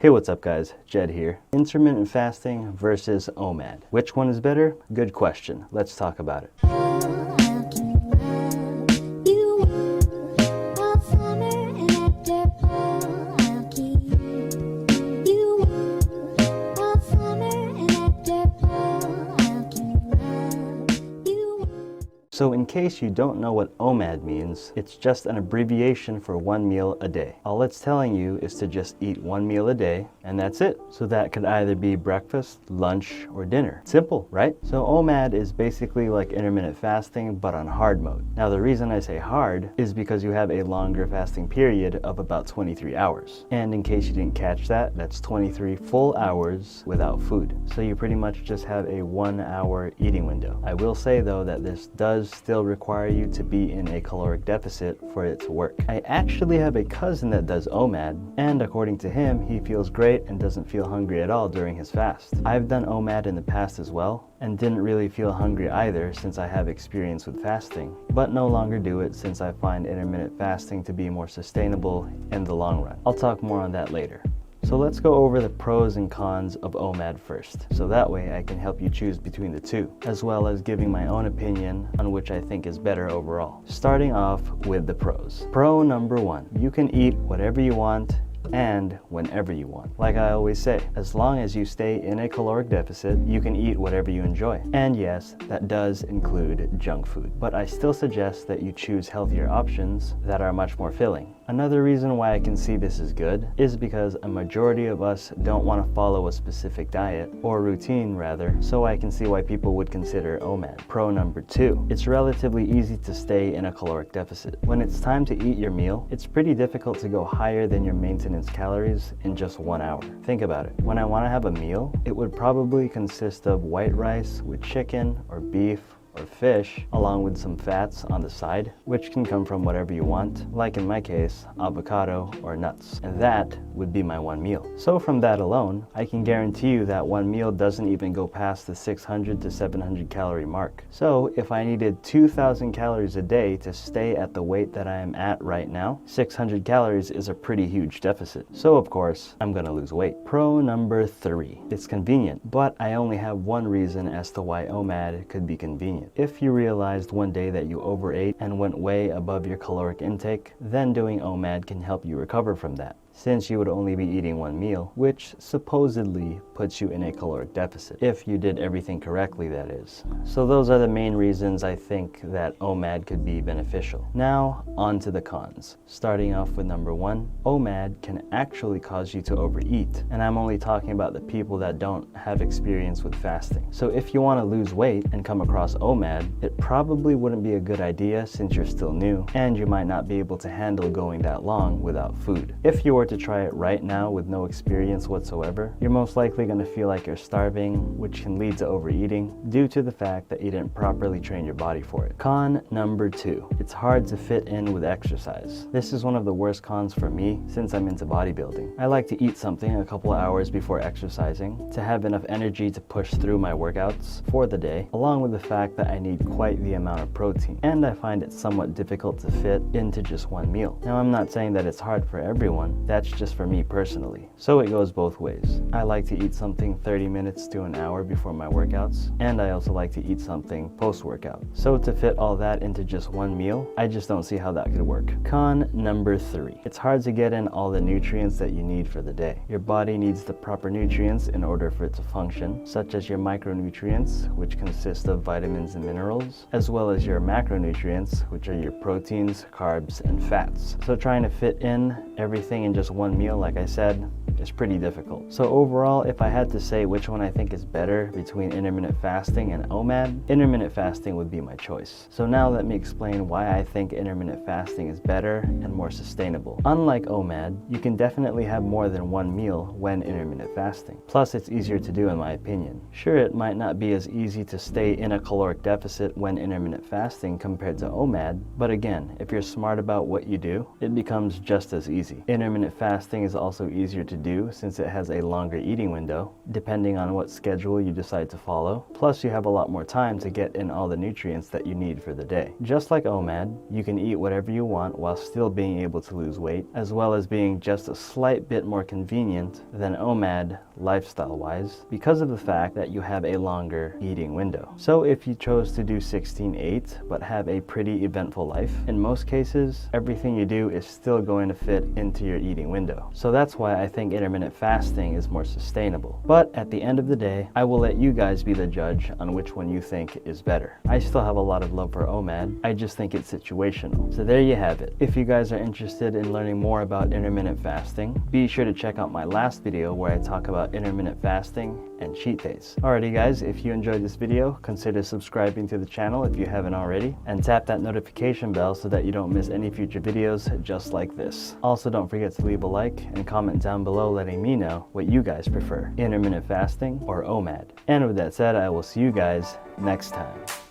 Hey, what's up guys? Jed here. Intermittent fasting versus OMAD. Which one is better? Good question. Let's talk about it. So in case you don't know what OMAD means, it's just an abbreviation for one meal a day. All it's telling you is to just eat one meal a day, and that's it. So that could either be breakfast, lunch, or dinner. Simple, right? So OMAD is basically like intermittent fasting, but on hard mode. Now the reason I say hard is because you have a longer fasting period of about 23 hours. And in case you didn't catch that, that's 23 full hours without food. So you pretty much just have a 1 hour eating window. I will say though that this does still require you to be in a caloric deficit for it to work. I actually have a cousin that does OMAD, and according to him, he feels great and doesn't feel hungry at all during his fast. I've done OMAD in the past as well, and didn't really feel hungry either since I have experience with fasting, but no longer do it since I find intermittent fasting to be more sustainable in the long run. I'll talk more on that later. So let's go over the pros and cons of OMAD first, so that way I can help you choose between the two, as well as giving my own opinion on which I think is better overall. Starting off with the pros. Pro number one, you can eat whatever you want and whenever you want. Like I always say, as long as you stay in a caloric deficit, you can eat whatever you enjoy. And yes, that does include junk food, but I still suggest that you choose healthier options that are much more filling. Another reason why I can see this is good is because a majority of us don't want to follow a specific diet, or routine rather, so I can see why people would consider OMAD. Pro number two, it's relatively easy to stay in a caloric deficit. When it's time to eat your meal, it's pretty difficult to go higher than your maintenance calories in just 1 hour. Think about it. When I want to have a meal, it would probably consist of white rice with chicken or beef or fish, along with some fats on the side, which can come from whatever you want, like in my case, avocado or nuts. And that would be my one meal. So from that alone, I can guarantee you that one meal doesn't even go past the 600 to 700 calorie mark. So if I needed 2,000 calories a day to stay at the weight that I am at right now, 600 calories is a pretty huge deficit. So of course, I'm gonna lose weight. Pro number three, it's convenient, but I only have one reason as to why OMAD could be convenient. If you realized one day that you overate and went way above your caloric intake, then doing OMAD can help you recover from that, since you would only be eating one meal, which supposedly puts you in a caloric deficit, if you did everything correctly, that is. So those are the main reasons I think that OMAD could be beneficial. Now, on to the cons. Starting off with number one, OMAD can actually cause you to overeat, and I'm only talking about the people that don't have experience with fasting. So if you want to lose weight and come across OMAD, it probably wouldn't be a good idea since you're still new, and you might not be able to handle going that long without food. If you were to try it right now with no experience whatsoever, you're most likely going to feel like you're starving, which can lead to overeating due to the fact that you didn't properly train your body for it. Con number two, it's hard to fit in with exercise. This is one of the worst cons for me since I'm into bodybuilding. I like to eat something a couple of hours before exercising to have enough energy to push through my workouts for the day, along with the fact that I need quite the amount of protein, and I find it somewhat difficult to fit into just one meal. Now I'm not saying that it's hard for everyone, that's just for me personally. So it goes both ways. I like to eat something 30 minutes to an hour before my workouts, and I also like to eat something post-workout. So to fit all that into just one meal, I just don't see how that could work. Con number three, it's hard to get in all the nutrients that you need for the day. Your body needs the proper nutrients in order for it to function, such as your micronutrients, which consist of vitamins and minerals, as well as your macronutrients, which are your proteins, carbs, and fats. So trying to fit in everything in just one meal, like I said, is pretty difficult. So overall, if I had to say which one I think is better between intermittent fasting and OMAD, intermittent fasting would be my choice. So now let me explain why I think intermittent fasting is better and more sustainable. Unlike OMAD, you can definitely have more than one meal when intermittent fasting. Plus, it's easier to do in my opinion. Sure, it might not be as easy to stay in a caloric deficit when intermittent fasting compared to OMAD, but again, if you're smart about what you do, it becomes just as easy. Intermittent fasting is also easier to do do since it has a longer eating window, depending on what schedule you decide to follow. Plus, you have a lot more time to get in all the nutrients that you need for the day. Just like OMAD, you can eat whatever you want while still being able to lose weight, as well as being just a slight bit more convenient than OMAD lifestyle-wise because of the fact that you have a longer eating window. So if you chose to do 16/8 but have a pretty eventful life, in most cases, everything you do is still going to fit into your eating window. So that's why I think intermittent fasting is more sustainable. But at the end of the day, I will let you guys be the judge on which one you think is better. I still have a lot of love for OMAD. I just think it's situational. So there you have it. If you guys are interested in learning more about intermittent fasting, be sure to check out my last video where I talk about intermittent fasting and cheat days. Alrighty guys, if you enjoyed this video, consider subscribing to the channel if you haven't already, and tap that notification bell so that you don't miss any future videos just like this. Also, don't forget to leave a like and comment down below letting me know what you guys prefer, intermittent fasting or OMAD. And with that said, I will see you guys next time.